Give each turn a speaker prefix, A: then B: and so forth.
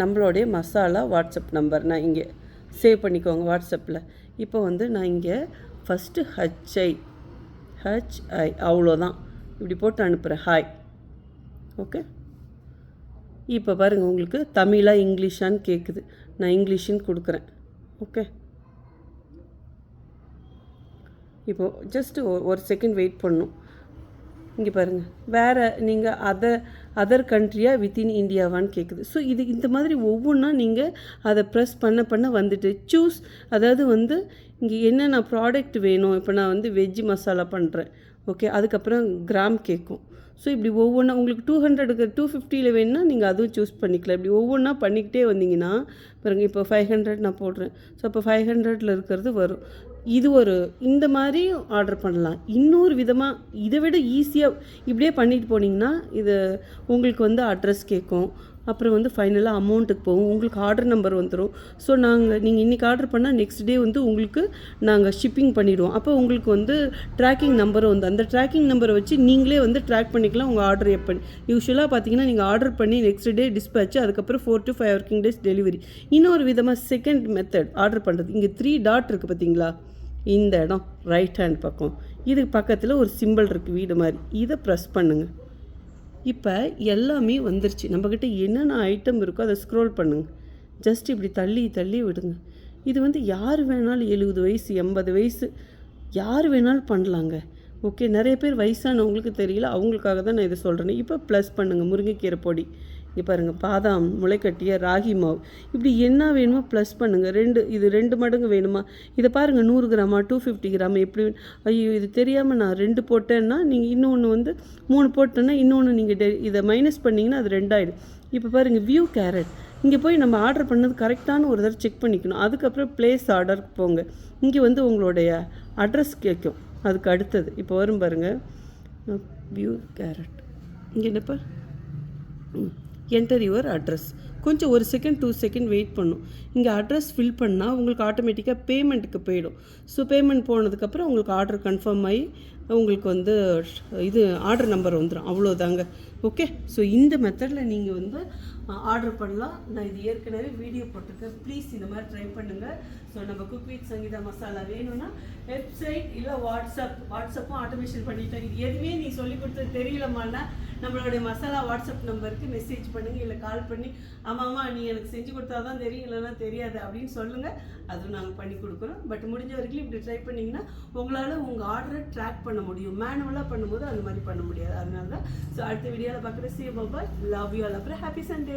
A: நம்மளுடைய masala WhatsApp number நான் இங்கே சேவ் பண்ணிக்கோங்க வாட்ஸ்அப்பில். இப்போ வந்து நான் இங்கே ஃபஸ்ட்டு ஹெச்ஐ அவ்வளோதான் இப்படி போட்டு அனுப்புகிறேன். ஹாய். ஓகே. இப்போ பாருங்கள் உங்களுக்கு தமிழா இங்கிலீஷான்னு கேட்குது. நான் இங்கிலீஷுன்னு கொடுக்குறேன். ஓகே. இப்போது ஜஸ்ட்டு ஒரு செகண்ட் வெயிட் பண்ணணும். இங்கே பாருங்கள், வேறு நீங்கள் அதர் கண்ட்ரியாக வித்தின் இந்தியாவான்னு கேட்குது. ஸோ இது இந்த மாதிரி ஒவ்வொன்றா நீங்கள் அதை ப்ரெஸ் பண்ண வந்துட்டு சூஸ், அதாவது வந்து இங்கே என்னென்ன ப்ராடக்ட் வேணும். இப்போ நான் வந்து வெஜ்ஜு மசாலா பண்ணுறேன். ஓகே. அதுக்கப்புறம் கிராம் கேட்கும். ஸோ இப்படி ஒவ்வொன்றா உங்களுக்கு 200க்கு 250 வேணும்னா நீங்கள் அதுவும் சூஸ் பண்ணிக்கலாம். இப்படி ஒவ்வொன்றா பண்ணிக்கிட்டே வந்தீங்கன்னா பாருங்கள், இப்போ 500 நான் போடுறேன். ஸோ அப்போ 500ல் இருக்கிறது வரும். இது இந்த மாதிரி ஆர்டர் பண்ணலாம். இன்னொரு விதமாக இதை விட ஈஸியாக இப்படியே பண்ணிட்டு போனீங்கன்னா இது உங்களுக்கு வந்து அட்ரஸ் கேட்கும். அப்புறம் வந்து ஃபைனலாக அமௌண்ட்டுக்கு போகும். உங்களுக்கு ஆர்டர் நம்பர் வந்துடும். ஸோ நீங்கள் இன்றைக்கி ஆர்டர் பண்ணால் நெக்ஸ்ட் டே வந்து உங்களுக்கு நாங்கள் ஷிப்பிங் பண்ணிவிடுவோம். அப்போ உங்களுக்கு வந்து ட்ராக்கிங் நம்பரும் வந்து அந்த ட்ராக்கிங் நம்பரை வச்சு நீங்களே வந்து ட்ராக் பண்ணிக்கலாம் உங்கள் ஆர்டர் எப்போ. யூஸ்வலாக பார்த்தீங்கன்னா நீங்கள் ஆர்டர் பண்ணி நெக்ஸ்ட் டே டிஸ்பேச், அதுக்கப்புறம் 4 to 5 working days டெலிவரி. இன்னொரு விதமாக செகண்ட் மெத்தட் ஆர்டர் பண்ணுறது. இங்கே 3 டாட் இருக்குது பார்த்தீங்களா, இந்த இடம் ரைட் ஹேண்ட் பக்கம், இதுக்கு பக்கத்தில் ஒரு சிம்பிள் இருக்குது வீடு மாதிரி. இதை ப்ரெஸ் பண்ணுங்கள். இப்போ எல்லாமே வந்துருச்சு. நம்மக்கிட்ட என்னென்ன ஐட்டம் இருக்கோ அதை ஸ்க்ரோல் பண்ணுங்கள். ஜஸ்ட் இப்படி தள்ளி விடுங்க. இது வந்து யார் வேணாலும் 70 வயசு 80 வயசு யார் வேணாலும் பண்ணலாங்க. ஓகே. நிறைய பேர் வயசானவங்களுக்கு தெரியல, அவங்களுக்காக தான் நான் இதை சொல்கிறேன். இப்போ ப்ளஸ் பண்ணுங்கள். முருங்கைக்கீரை பொடி, இங்கே பாருங்கள், பாதாம், முளைக்கட்டிய ராகி மாவு, இப்படி என்ன வேணுமோ ப்ளஸ் பண்ணுங்கள். இது 2 மடங்கு வேணுமா, இதை பாருங்கள் 100 கிராமா 250 கிராம் எப்படி. ஐயோ இது தெரியாமல் நான் 2 போட்டேன்னா நீங்கள் இன்னொன்று வந்து 3 போட்டேன்னா இன்னொன்று நீங்கள் இதை மைனஸ் பண்ணிங்கன்னா அது 2 ஆகிடும். இப்போ பாருங்கள் வியூ கேரட், இங்கே போய் நம்ம ஆர்டர் பண்ணது கரெக்டான ஒரு தடவை செக் பண்ணிக்கணும். அதுக்கப்புறம் ப்ளேஸ் ஆர்டருக்கு போங்க. இங்கே வந்து உங்களுடைய அட்ரஸ் கேட்கும். அதுக்கு அடுத்தது இப்போ வரும் பாருங்கள் வியூ கேரட். இங்கே என்னப்பா என்டர் யுவர் அட்ரஸ். கொஞ்சம் 1 செகண்ட் 2 செகண்ட் வெயிட் பண்ணும். இங்கே அட்ரஸ் ஃபில் பண்ணால் உங்களுக்கு ஆட்டோமேட்டிக்காக பேமெண்ட்டுக்கு போயிடும். ஸோ பேமெண்ட் போனதுக்கப்புறம் உங்களுக்கு ஆர்டர் கன்ஃபார்ம் ஆகி உங்களுக்கு வந்து இது ஆர்டர் நம்பர் வந்துடும். அவ்வளோதாங்க. ஓகே. ஸோ இந்த மெத்தடில் நீங்கள் வந்து ஆர்டர் பண்ணலாம். நான் இது ஏற்கனவே வீடியோ போட்டிருக்கேன். ப்ளீஸ் இந்த மாதிரி ட்ரை பண்ணுங்கள். ஸோ நம்ம குக் வித் சங்கீதா மசாலா வேணும்னா வெப்சைட் இல்லை வாட்ஸ்அப்பும் ஆட்டோமேஷன் பண்ணிட்டேன். இது எதுவுமே நீ சொல்லி கொடுத்தது தெரியலமான்னா நம்மளுடைய மசாலா வாட்ஸ்அப் நம்பருக்கு மெசேஜ் பண்ணுங்கள், இல்லை கால் பண்ணி ஆமாம்மா நீ எனக்கு செஞ்சு கொடுத்தா தான் தெரியும், இல்லைன்னா தெரியாது அப்படின்னு சொல்லுங்கள். அதுவும் நாங்கள் பண்ணி கொடுக்குறோம். பட் முடிஞ்ச வரைக்கும் இப்படி ட்ரை பண்ணிங்கன்னா உங்களால் உங்கள் ஆர்டரை ட்ராக் பண்ண முடியும். மேனுவலாக பண்ணும்போது அந்த மாதிரி பண்ண முடியாது. அதனால தான். ஸோ அடுத்த வீடியோவில் பார்க்குற see you, bye bye, love you all, அப்புறம் ஹாப்பி சண்டே.